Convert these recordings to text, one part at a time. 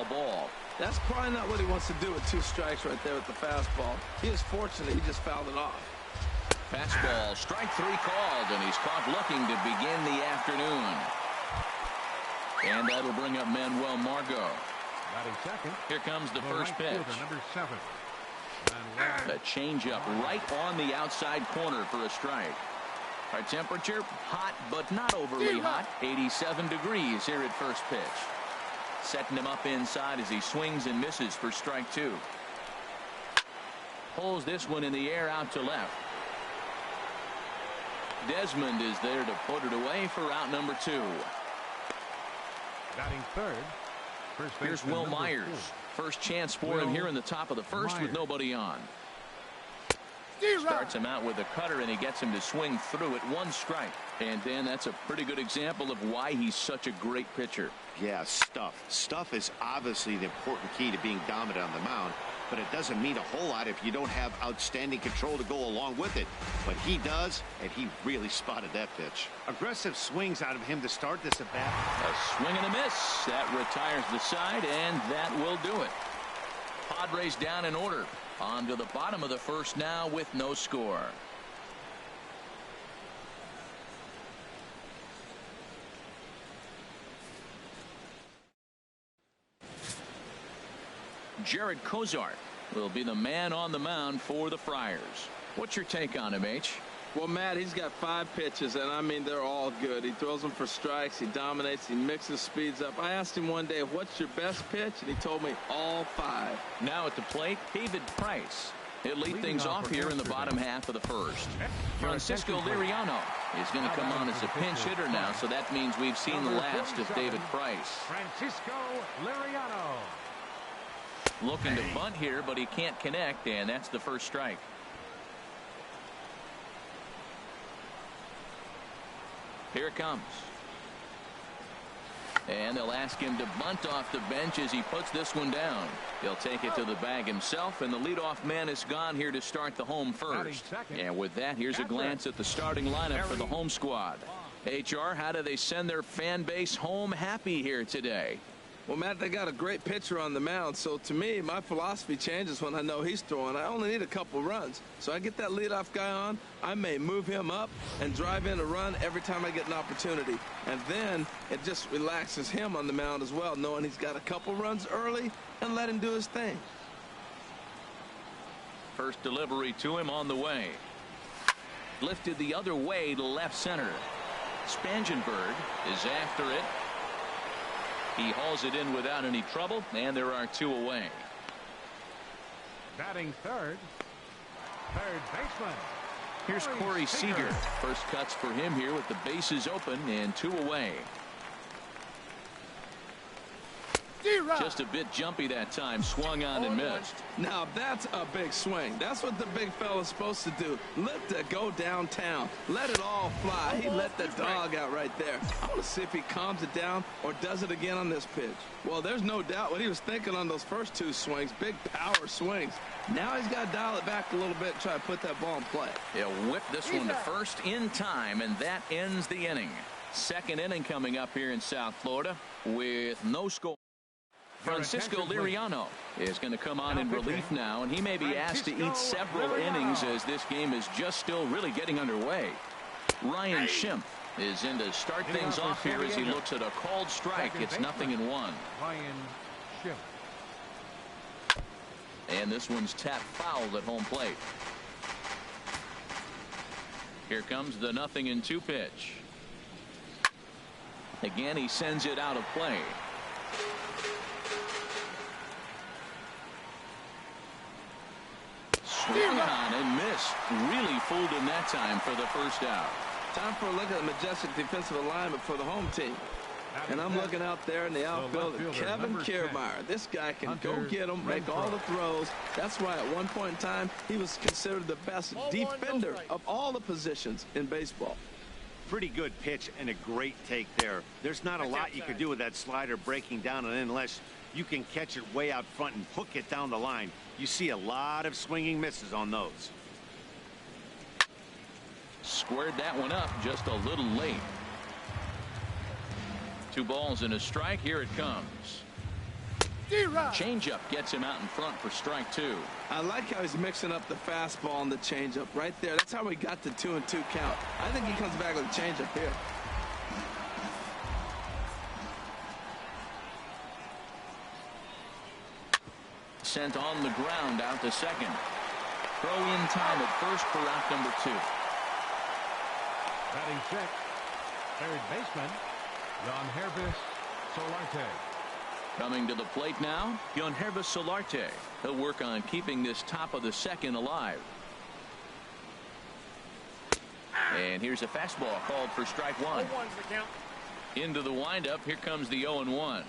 ball. That's probably not what he wants to do with 2 strikes right there with the fastball. He is fortunate he just fouled it off. Fastball, strike 3 called, and he's caught looking to begin the afternoon. And that'll bring up Manuel Margot. Here comes the first pitch. Number 7. A changeup right on the outside corner for a strike. Our temperature, hot but not overly hot. 87 degrees here at first pitch. Setting him up inside as he swings and misses for strike 2. Pulls this one in the air out to left. Desmond is there to put it away for out number 2. Batting third. Here's Will Myers. First chance for him here in the top of the first with nobody on. Starts him out with a cutter, and he gets him to swing through it. 1 strike. And Dan, that's a pretty good example of why he's such a great pitcher. Yeah, stuff. Stuff is obviously the important key to being dominant on the mound, but it doesn't mean a whole lot if you don't have outstanding control to go along with it. But he does, and he really spotted that pitch. Aggressive swings out of him to start this at bat. A swing and a miss. That retires the side, and that will do it. Padres down in order. On to the bottom of the first now with no score. Jared Kozart will be the man on the mound for the Friars. What's your take on him, H? Well, Matt, he's got 5 pitches, and I mean, they're all good. He throws them for strikes. He dominates. He mixes speeds up. I asked him one day, what's your best pitch? And he told me all 5. Now at the plate, David Price. He'll lead things off here in the bottom half of the first. Francisco Liriano is going to come on as a pinch hitter now, so that means we've seen the last of David Price. Francisco Liriano. Looking to bunt here, but he can't connect, and that's the first strike. Here it comes. And they'll ask him to bunt off the bench as he puts this one down. He'll take it to the bag himself, and the leadoff man is gone here to start the home first. And with that, here's a glance at the starting lineup for the home squad. HR, how do they send their fan base home happy here today? Well, Matt, they got a great pitcher on the mound, so to me, my philosophy changes when I know he's throwing. I only need a couple runs. So I get that leadoff guy on, I may move him up and drive in a run every time I get an opportunity. And then it just relaxes him on the mound as well, knowing he's got a couple runs early and let him do his thing. First delivery to him on the way. Lifted the other way to left center. Spangenberg is after it. He hauls it in without any trouble, and there are 2 away. Batting third baseman. Here's Corey Seager. First cuts for him here with the bases open and 2 away. Just a bit jumpy that time. Swung on and missed. Now that's a big swing. That's what the big fella's supposed to do. Let it go downtown. Let it all fly. He let the dog out right there. I want to see if he calms it down or does it again on this pitch. Well, there's no doubt what he was thinking on those first 2 swings. Big power swings. Now he's got to dial it back a little bit and try to put that ball in play. He'll whip this one to first in time, and that ends the inning. Second inning coming up here in South Florida with no score. Francisco Liriano is going to come on in relief now, and he may be asked to eat several innings as this game is just still really getting underway. Ryan Schimpf is in to start things off here as he looks at a called strike. It's 0-1. Ryan Schimpf. And this one's tapped foul at home plate. Here comes the 0-2 pitch. Again, he sends it out of play. Swung on and missed. Really fooled him that time for the first out. Time for a look at the majestic defensive alignment for the home team. And I'm looking out there in the outfield at Kevin Kiermaier. This guy can go get them, make all the throws. That's why at one point in time he was considered the best defender of all the positions in baseball. Pretty good pitch and a great take there. There's not a lot you could do with that slider breaking down, and unless you can catch it way out front and hook it down the line, you see a lot of swinging misses on those. Squared that one up just a little late. 2 balls and a strike. Here it comes. Changeup gets him out in front for strike 2. I like how he's mixing up the fastball and the changeup right there. That's how we got the 2-2 count. I think he comes back with a changeup here. Sent on the ground out to second. Throw in time at first for out number 2. Batting sixth, third baseman, Yangervis Solarte. Coming to the plate now, Yangervis Solarte. He'll work on keeping this top of the second alive. And here's a fastball called for strike 1. Into the windup. Here comes the 0-1.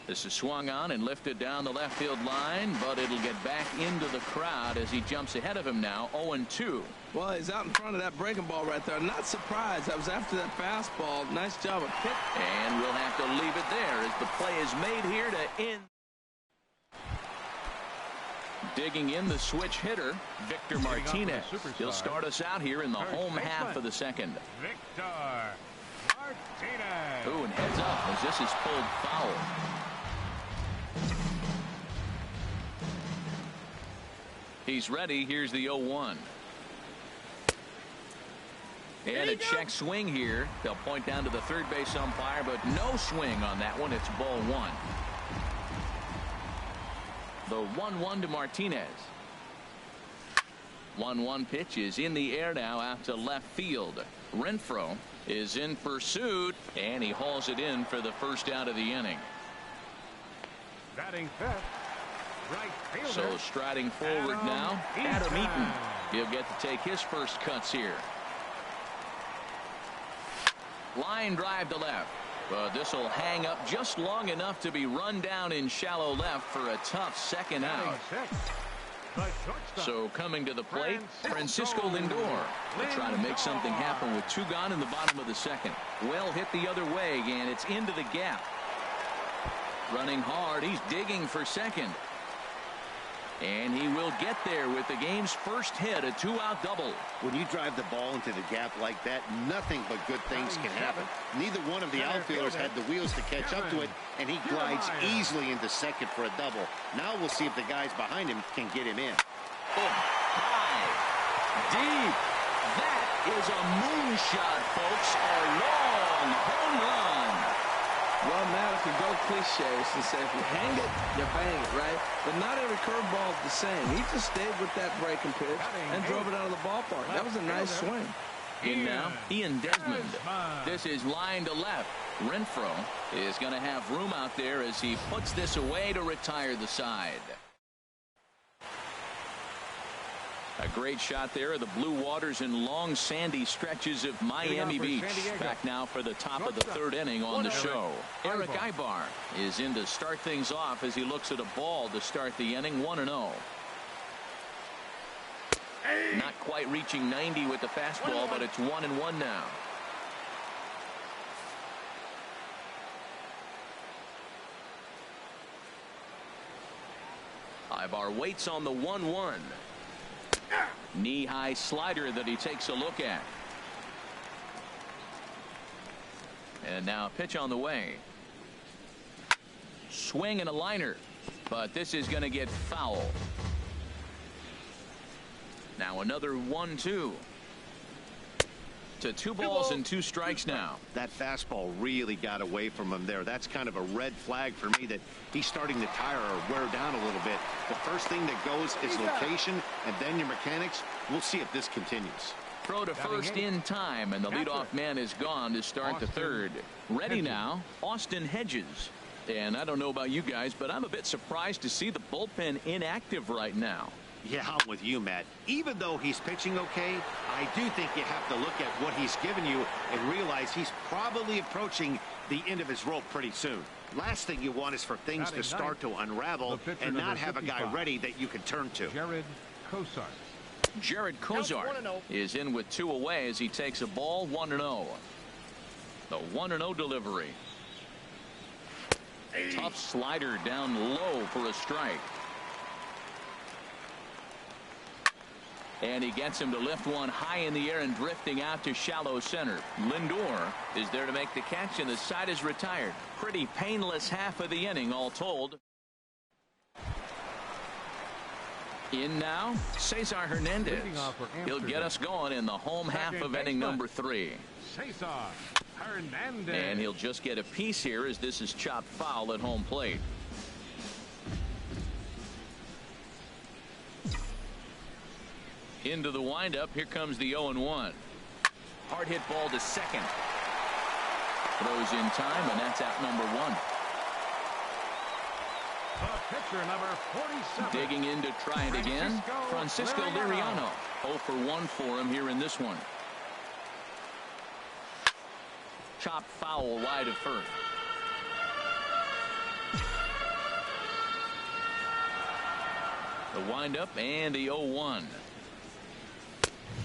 This is swung on and lifted down the left field line, but it'll get back into the crowd as he jumps ahead of him now. 0-2. Well, he's out in front of that breaking ball right there. Not surprised. I was after that fastball. Nice job of pick. And we'll have to leave it there as the play is made here to end. Digging in the switch hitter, Victor Martinez. He'll start us out here in the home half of the second. Victor Martinez. Ooh, and heads up as this is pulled foul. He's ready. Here's the 0-1. And a check swing here. They'll point down to the third base umpire, but no swing on that one. It's ball 1. The 1-1 to Martinez. 1-1 pitch is in the air now out to left field. Renfroe is in pursuit, and he hauls it in for the first out of the inning. Batting fifth, right fielder. So striding forward now, Adam Eaton. He'll get to take his first cuts here. Line drive to left. But this will hang up just long enough to be run down in shallow left for a tough second out. So coming to the plate, Francisco Lindor. They'll try to make something happen with 2 gone in the bottom of the second. Well hit the other way, and it's into the gap. Running hard, he's digging for second. And he will get there with the game's first hit, a 2-out double. When you drive the ball into the gap like that, nothing but good things can happen. Neither one of the outfielders had the wheels to catch up to it, and he glides easily into second for a double. Now we'll see if the guys behind him can get him in. Oh, high, deep. That is a moonshot, folks. A long home run. Well, Matt, if you go cliches and say if you hang it, you bang it, right? But not every curveball is the same. He just stayed with that breaking pitch and drove it out of the ballpark. That was a nice swing. In now, Ian Desmond. This is line to left. Renfroe is going to have room out there as he puts this away to retire the side. A great shot there of the blue waters and long sandy stretches of Miami Beach. Back now for the top of the third inning on the show. Eric Ibar is in to start things off as he looks at a ball to start the inning. 1-0. Not quite reaching 90 with the fastball, but it's 1-1 now. Ibar waits on the 1-1. Knee-high slider that he takes a look at. And now a pitch on the way. Swing and a liner, but this is going to get foul. Now another 1-2. To 2 balls and 2 strikes now. That fastball really got away from him there. That's kind of a red flag for me that he's starting to tire or wear down a little bit. The first thing that goes is location and then your mechanics. We'll see if this continues. Throw to first in time, and the leadoff man is gone to start the third. Ready now, Austin Hedges. And I don't know about you guys, but I'm a bit surprised to see the bullpen inactive right now. Yeah, I'm with you, Matt. Even though he's pitching okay, I do think you have to look at what he's given you and realize he's probably approaching the end of his rope pretty soon. Last thing you want is for things to start to unravel and not have a guy ready that you can turn to. Jared Cozart. Jared Cozart is in with 2 away as he takes a ball. 1-0. The 1-0 delivery. Tough slider down low for a strike. And he gets him to lift one high in the air and drifting out to shallow center. Lindor is there to make the catch, and the side is retired. Pretty painless half of the inning all told. In now, Cesar Hernandez. He'll get us going in the home half of inning number 3. Cesar Hernandez. And he'll just get a piece here as this is chopped foul at home plate. Into the windup. Here comes the 0-1. Hard hit ball to second. Throws in time, and that's out number 1. The pitcher, number 47. Digging in to try it again. Francisco Liriano. 0 for 1 for him here in this one. Chopped foul wide of first. The windup and the 0-1.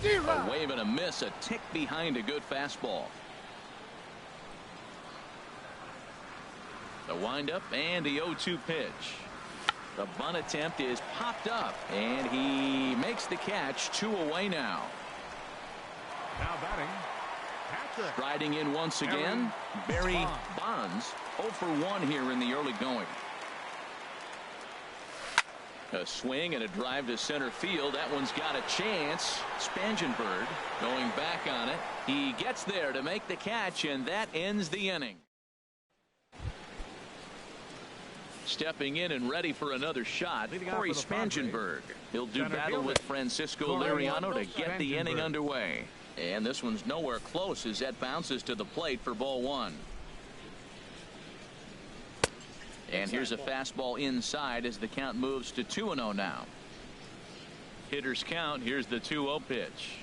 A wave and a miss, a tick behind a good fastball. The windup and the 0-2 pitch. The bunt attempt is popped up, and he makes the catch. 2 away now. Now batting, Patrick. Riding in once again, Barry Bonds. 0 for 1 here in the early going. A swing and a drive to center field. That one's got a chance. Spangenberg going back on it. He gets there to make the catch, and that ends the inning. Stepping in and ready for another shot, Corey Spangenberg. He'll do battle with Francisco Liriano to get the inning underway. And this one's nowhere close as that bounces to the plate for ball 1. And here's a fastball inside as the count moves to 2-0 now. Hitters count. Here's the 2-0 pitch.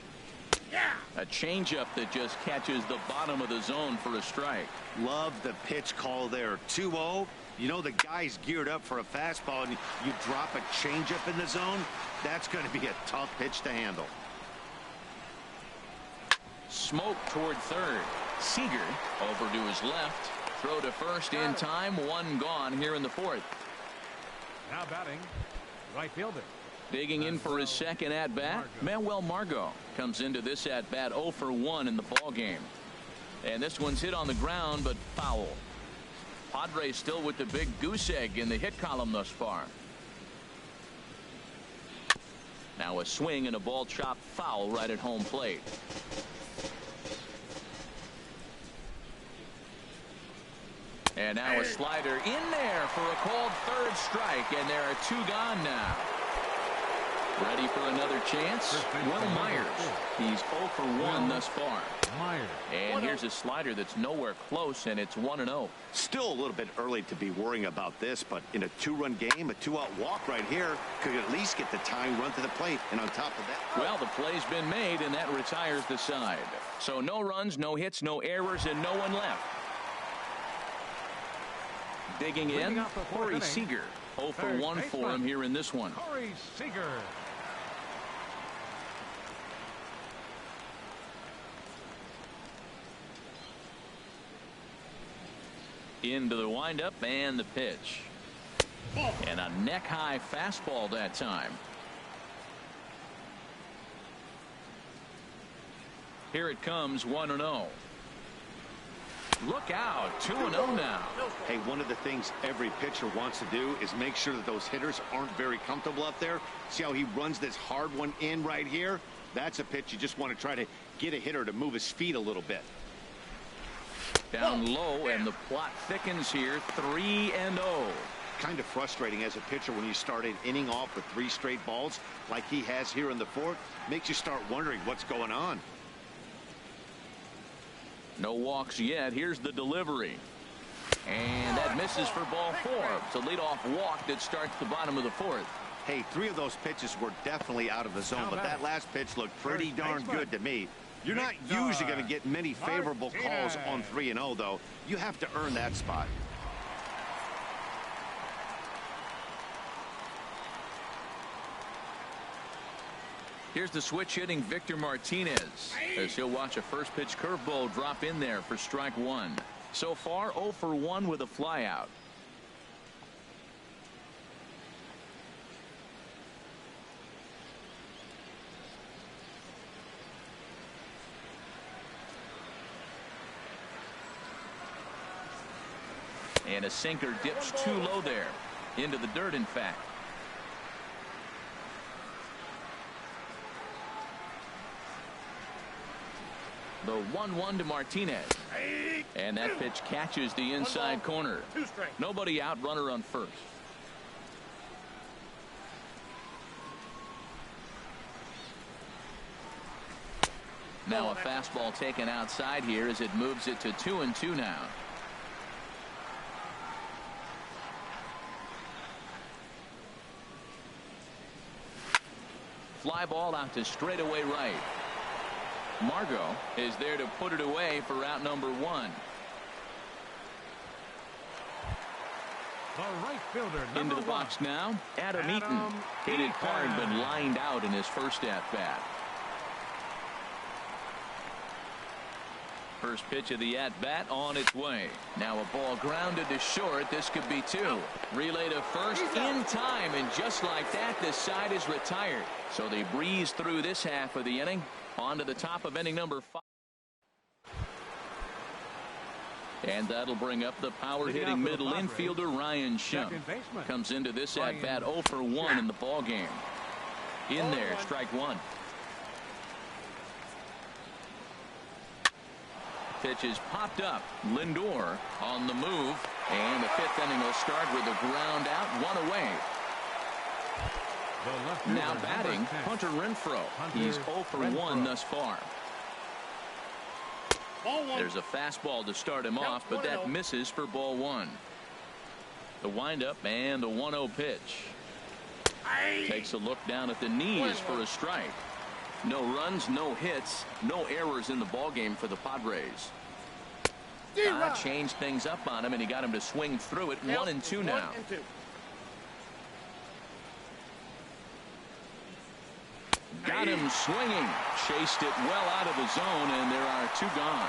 A changeup that just catches the bottom of the zone for a strike. Love the pitch call there. 2-0. You know the guy's geared up for a fastball, and you drop a changeup in the zone. That's going to be a tough pitch to handle. Smoke toward third. Seager over to his left. Throw to first in time. 1 gone here in the 4th. Now batting, right fielder. Digging in for his second at-bat, Manuel Margot comes into this at-bat 0 for 1 in the ball game. And this one's hit on the ground, but foul. Padres still with the big goose egg in the hit column thus far. Now a swing and a ball chopped foul right at home plate. And now a slider in there for a called third strike, and there are 2 gone now. Ready for another chance? Will Myers. He's 0 for 1 thus far. And here's a slider that's nowhere close, and it's 1-0. Still a little bit early to be worrying about this, but in a 2-run game, a 2-out walk right here could at least get the tying run to the plate. And on top of that, well, the play's been made, and that retires the side. So no runs, no hits, no errors, and no one left. Digging in, Corey Seager. 0 for 1 for him here in this one. Corey Seager. Into the windup and the pitch. And a neck-high fastball that time. Here it comes, 1-0. Look out, 2-0 now. Hey, one of the things every pitcher wants to do is make sure that those hitters aren't very comfortable up there. See how he runs this hard one in right here? That's a pitch you just want to try to get a hitter to move his feet a little bit. Down low, and the plot thickens here, 3-0. Kind of frustrating as a pitcher when you start an inning off with 3 straight balls like he has here in the 4th. Makes you start wondering what's going on. No walks yet. Here's the delivery. And that misses for ball 4. It's a leadoff walk that starts the bottom of the 4th. Hey, 3 of those pitches were definitely out of the zone, but that last pitch looked pretty darn good to me. You're not usually going to get many favorable calls on 3-0, though. You have to earn that spot. Here's the switch hitting Victor Martinez as he'll watch a first pitch curveball drop in there for strike 1. So far 0 for 1 with a flyout. And a sinker dips too low there. Into the dirt, in fact. The 1-1 to Martinez. And that pitch catches the inside corner. Nobody out, runner on first. Now a fastball taken outside here as it moves it to 2-2 now. Fly ball out to straightaway right. Margot is there to put it away for out number 1. The right fielder, into the box now. Adam Eaton hit it hard but lined out in his first at bat. First pitch of the at bat on its way. Now a ball grounded to short. This could be 2. Relay to first in time, and just like that the side is retired. So they breeze through this half of the inning. On to the top of inning number 5. And that'll bring up the power hitting middle infielder Ryan Schimpf. Comes into this at bat 0 for 1 in the ball game. In there, strike 1. Pitch is popped up. Lindor on the move, and the 5th inning will start with a ground out, 1 away. Now batting, Hunter Renfroe. He's 0 for 1 thus far. There's a fastball to start him off, but that misses for ball 1. The windup and the 1-0 pitch. Takes a look down at the knees for a strike. No runs, no hits, no errors in the ball game for the Padres. Changed things up on him, and he got him to swing through it. 1-2 now. Got him swinging. Chased it well out of the zone, and there are 2 gone.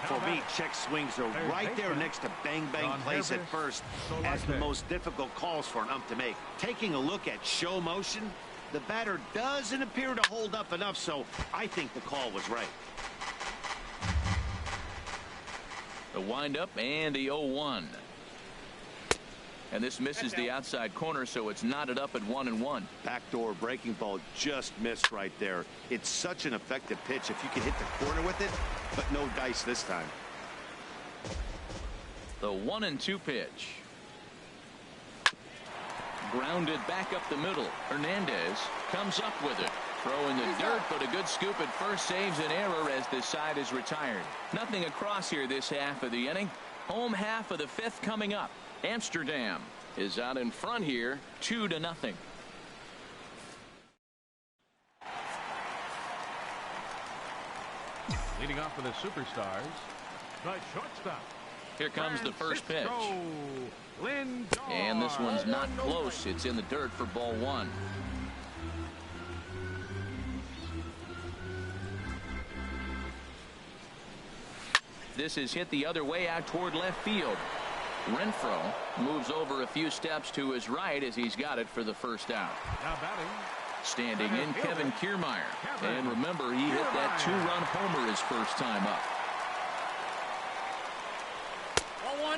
For me, check swings are right there next to bang bang plays at first as the most difficult calls for an ump to make. Taking a look at show motion, the batter doesn't appear to hold up enough, so I think the call was right. The windup and the 0-1. And this misses the outside corner, so it's knotted up at 1-1. Backdoor breaking ball just missed right there. It's such an effective pitch if you can hit the corner with it, but no dice this time. The 1-2 pitch. Grounded back up the middle. Hernandez comes up with it. Throw in the dirt, but a good scoop at first saves an error as the side is retired. Nothing across here this half of the inning. Home half of the 5th coming up. Amsterdam is out in front here, 2-0. Leading off for the Superstars, the shortstop. Here comes the first pitch. Lindor. And this one's not close. It's in the dirt for ball 1. This is hit the other way out toward left field. Renfroe moves over a few steps to his right as he's got it for the first out. Now batting. Standing in, Kevin Kiermaier. And remember, he hit that 2-run homer his first time up.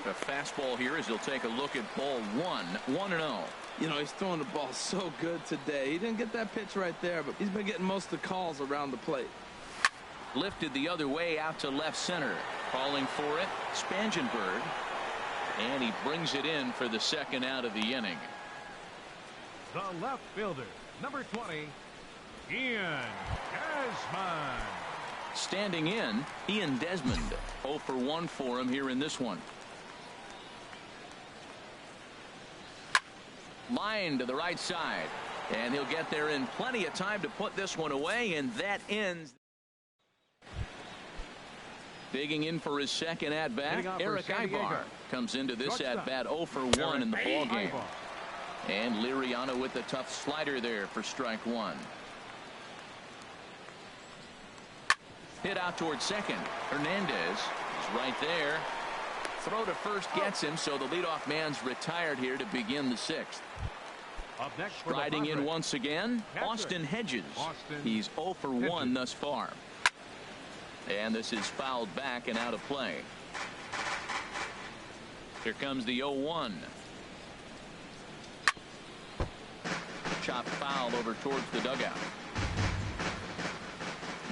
A fastball here as he'll take a look at ball 1. 1-0. You know, he's throwing the ball so good today. He didn't get that pitch right there, but he's been getting most of the calls around the plate. Lifted the other way out to left center. Calling for it, Spangenberg. And he brings it in for the second out of the inning. The left fielder, number 20, Ian Desmond. Standing in, Ian Desmond. 0 for 1 for him here in this one. Line to the right side. And he'll get there in plenty of time to put this one away, and that ends. Digging in for his second at-bat, Eric Ibar comes into this at-bat 0 for 1 in the ballgame. And Liriano with the tough slider there for strike 1. Hit out towards second. Hernandez is right there. Throw to first gets him, so the leadoff man's retired here to begin the 6th. Striding in once again, Austin Hedges. He's 0 for 1 thus far. And this is fouled back and out of play. Here comes the 0-1. Chopped foul over towards the dugout.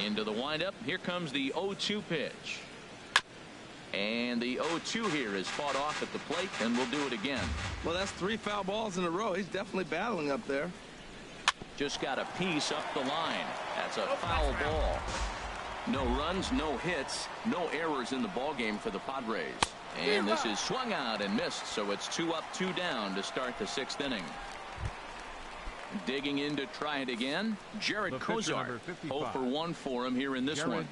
Into the windup. Here comes the 0-2 pitch. And the 0-2 here is fought off at the plate, and we'll do it again. Well, that's 3 foul balls in a row. He's definitely battling up there. Just got a piece up the line. That's a foul ball. No runs, no hits, no errors in the ball game for the Padres. And this is swung out and missed, so it's 2 up, 2 down to start the 6th inning. Digging in to try it again, Jared Cozart. 0 for 1 for him here in this one.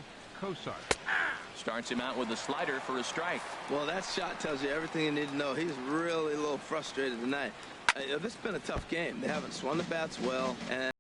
Starts him out with a slider for a strike. Well, that shot tells you everything you need to know. He's really a little frustrated tonight. This has been a tough game. They haven't swung the bats well, and